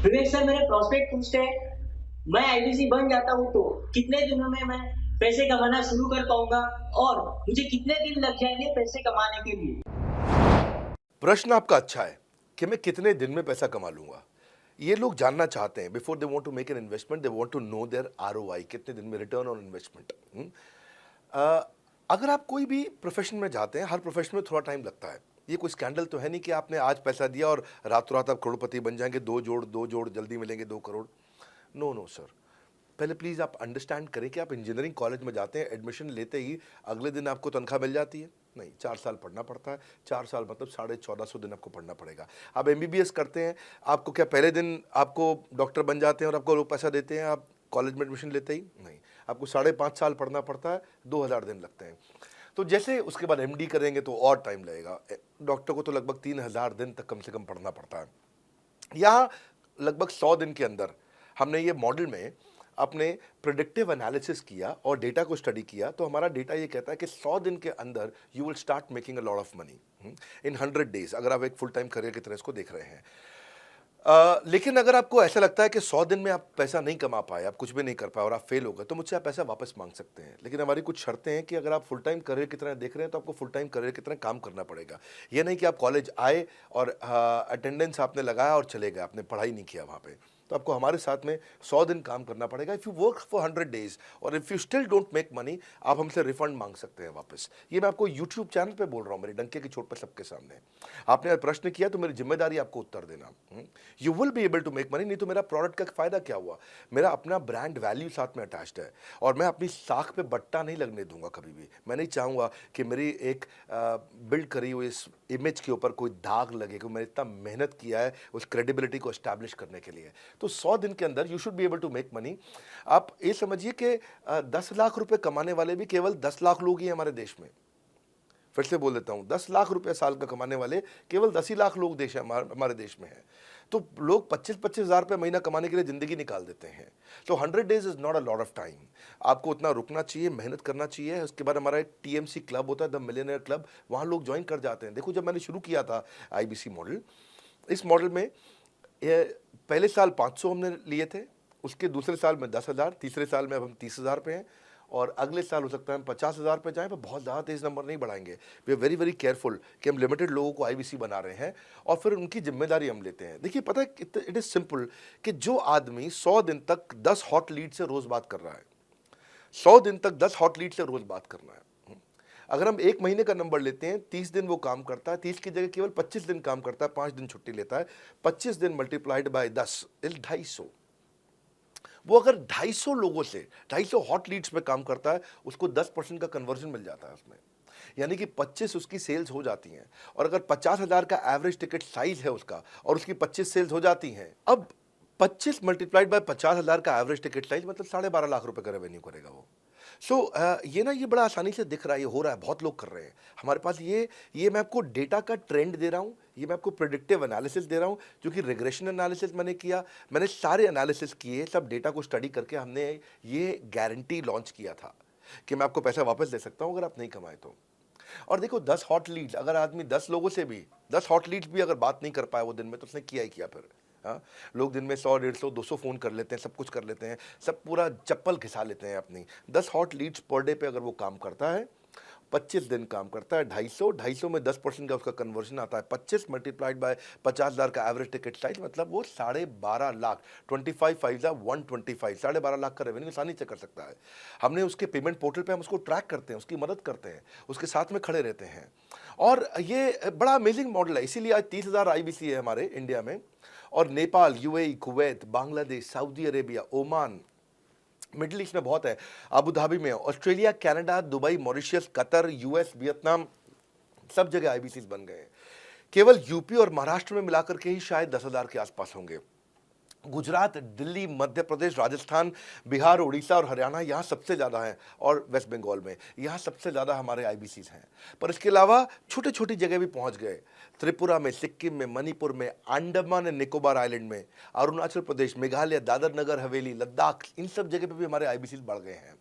विवेक sir, मेरे prospect पूछते हैं, मैं आईबीसी बन जाता हूँ तो कितने दिनों में मैं पैसे कमाना शुरू कर पाऊंगा और मुझे कितने दिन लग जाएंगे पैसे कमाने के लिए? प्रश्न आपका अच्छा है कि मैं कितने दिन में पैसा कमा लूंगा। ये लोग जानना चाहते हैं। Before they want to make an investment, they want to know their ROI, कितने दिन में रिटर्न ऑन इन्वेस्टमेंट। अगर आप कोई भी प्रोफेशन में जाते हैं, हर प्रोफेशन में थोड़ा टाइम लगता है। ये कोई स्कैंडल तो है नहीं कि आपने आज पैसा दिया और रातों रात आप करोड़पति बन जाएंगे, दो जोड़ जल्दी मिलेंगे 2 करोड़। नो नो सर, पहले प्लीज़ आप अंडरस्टैंड करें कि आप इंजीनियरिंग कॉलेज में जाते हैं, एडमिशन लेते ही अगले दिन आपको तनख्वाह मिल जाती है? नहीं, 4 साल पढ़ना पड़ता है। 4 साल मतलब 1450 दिन आपको पढ़ना पड़ेगा। आप एमबीबीएस करते हैं, आपको क्या पहले दिन आपको डॉक्टर बन जाते हैं और आपको लोग पैसा देते हैं आप कॉलेज में एडमिशन लेते ही? नहीं, आपको 5.5 साल पढ़ना पड़ता है, 2000 दिन लगते हैं। तो जैसे उसके बाद एमडी करेंगे तो और टाइम लगेगा। डॉक्टर को तो लगभग 3000 दिन तक कम से कम पढ़ना पड़ता है। यहाँ लगभग 100 दिन के अंदर हमने ये मॉडल में अपने प्रिडिक्टिव एनालिसिस किया और डेटा को स्टडी किया, तो हमारा डेटा ये कहता है कि 100 दिन के अंदर you will start making a lot of money in 100 days, अगर आप एक फुल टाइम करियर की तरह इसको देख रहे हैं। लेकिन अगर आपको ऐसा लगता है कि 100 दिन में आप पैसा नहीं कमा पाए, आप कुछ भी नहीं कर पाए और आप फेल हो गए, तो मुझसे आप पैसा वापस मांग सकते हैं। लेकिन हमारी कुछ शर्तें हैं कि अगर आप फुल टाइम करियर की तरह देख रहे हैं तो आपको फुल टाइम करियर की तरह काम करना पड़ेगा। ये नहीं कि आप कॉलेज आए और अटेंडेंस आपने लगाया और चले गए, आपने पढ़ाई नहीं किया वहाँ पे। तो आपको हमारे साथ में 100 दिन काम करना पड़ेगा। If you work for 100 days और if you still don't make money, आप हमसे रिफंड मांग सकते हैं वापस। ये मैं आपको यूट्यूब चैनल पे बोल रहा हूँ, मेरे डंके की चोट पर सबके सामने। आपने प्रश्न किया तो मेरी जिम्मेदारी आपको उत्तर देना। You will be able to make money, नहीं तो मेरा प्रोडक्ट का फायदा क्या हुआ? मेरा अपना ब्रांड वैल्यू साथ में अटैच्ड है और मैं अपनी साख पे बट्टा नहीं लगने दूंगा कभी भी। मैं नहीं चाहूंगा कि मेरी एक बिल्ड करी हुई इस इमेज के ऊपर कोई दाग लगे, कि मैंने इतना मेहनत किया है उस क्रेडिबिलिटी को एस्टैब्लिश करने के लिए। तो 100 दिन के अंदर you should be able to make money. आप ये समझिए कि 10 लाख रुपए कमाने वाले भी केवल 10 लाख लोग ही हैं हमारे देश में। फिर से बोल देता हूँ, 10 लाख रुपए साल का कमाने वाले केवल 10 ही लाख लोग देश हमारे देश में हैं। तो लोग 25-25 हज़ार रुपये महीना कमाने के लिए ज़िंदगी निकाल देते हैं। तो 100 days is not a lot of time. आपको उतना रुकना चाहिए, मेहनत करना चाहिए। उसके बाद हमारा एक टीएमसी क्लब होता है, द मिलियनेयर क्लब, वहाँ लोग ज्वाइन कर जाते हैं। देखो, जब मैंने शुरू किया था आईबीसी मॉडल, इस मॉडल में पहले साल 500 हमने लिए थे, उसके दूसरे साल में 10,000, तीसरे साल में अब हम 30,000 पे हैं और अगले साल हो सकता है हम 50,000 पे जाएं, पर बहुत ज़्यादा तेज़ नंबर नहीं बढ़ाएंगे। We are very very careful कि हम लिमिटेड लोगों को आईबीसी बना रहे हैं और फिर उनकी जिम्मेदारी हम लेते हैं। देखिए, पता है इट इज़ सिंपल कि जो आदमी 100 दिन तक 10 हॉट लीड से रोज़ बात कर रहा है, 100 दिन तक 10 हॉट लीड से रोज़ बात करना है। अगर हम एक महीने का नंबर लेते हैं, 30 दिन वो काम करता है, 30 की जगह केवल 25 दिन काम करता है, 5 दिन छुट्टी लेता है, 25 दिन मल्टीप्लाइड बाय 10 इज 250। वो अगर 250 लोगों से 250 हॉट लीड्स पे काम करता है, उसको 10% का कन्वर्जन मिल जाता है उसमें, यानी कि 25 उसकी सेल्स हो जाती हैं। और अगर 50,000 का एवरेज टिकट साइज है उसका और उसकी 25 सेल्स हो जाती हैं, अब 25 मल्टीप्लाइड बाय 50,000 का एवरेज टिकट साइज मतलब 12.5 लाख रुपए का रेवेन्यू करेगा वो। सो ये ना, ये बड़ा आसानी से दिख रहा है, ये हो रहा है, बहुत लोग कर रहे हैं हमारे पास। ये मैं आपको डेटा का ट्रेंड दे रहा हूँ, ये मैं आपको प्रिडिक्टिव एनालिसिस दे रहा हूँ, जो कि रिग्रेशन एनालिसिस मैंने किया। मैंने सारे एनालिसिस किए, सब डेटा को स्टडी करके हमने ये गारंटी लॉन्च किया था कि मैं आपको पैसा वापस दे सकता हूँ अगर आप नहीं कमाए तो। और देखो, 10 हॉट लीड्स, अगर आदमी 10 लोगों से भी 10 हॉट लीड्स भी अगर बात नहीं कर पाया वो दिन में, तो उसने किया ही किया फिर। हाँ, लोग दिन में 100, 150, 200 फ़ोन कर लेते हैं, सब कुछ कर लेते हैं, सब पूरा चप्पल घिसा लेते हैं अपनी। 10 हॉट लीड्स पर डे पे अगर वो काम करता है, 25 दिन काम करता है, 250 में 10% का उसका कन्वर्जन आता है, 25 मल्टीप्लाइड बाय 50,000 का एवरेज टिकट साइज, मतलब वो 12.5 लाख, 25 5 125, 12.5 लाख का रेवेन्यू आसानी से कर सकता है। हमने उसके पेमेंट पोर्टल पे हम उसको ट्रैक करते हैं, उसकी मदद करते हैं, उसके साथ में खड़े रहते हैं। और ये बड़ा अमेजिंग मॉडल है, इसीलिए आज 30,000 आईबीसी है हमारे इंडिया में। और Nepal, UAE, Kuwait, Bangladesh, Saudi Arabia, Oman, middle east में बहुत है, अबू धाबी में, Australia, Canada, Dubai, Mauritius, Qatar, US, Vietnam, सब जगह आईबीसीज बन गए हैं। केवल यूपी और महाराष्ट्र में मिलाकर के ही शायद 10,000 के आसपास होंगे। गुजरात, दिल्ली, मध्य प्रदेश, राजस्थान, बिहार, उड़ीसा और हरियाणा, यहाँ सबसे ज़्यादा हैं। और वेस्ट बंगाल में, यहाँ सबसे ज़्यादा हमारे आईबीसीज हैं। पर इसके अलावा छोटी छोटी जगह भी पहुँच गए, त्रिपुरा में, सिक्किम में, मणिपुर में, अंडमान एंड निकोबार आइलैंड में, अरुणाचल प्रदेश, मेघालय, दादर नगर हवेली, लद्दाख, इन सब जगह पे भी हमारे आईबीसीज बढ़ गए हैं।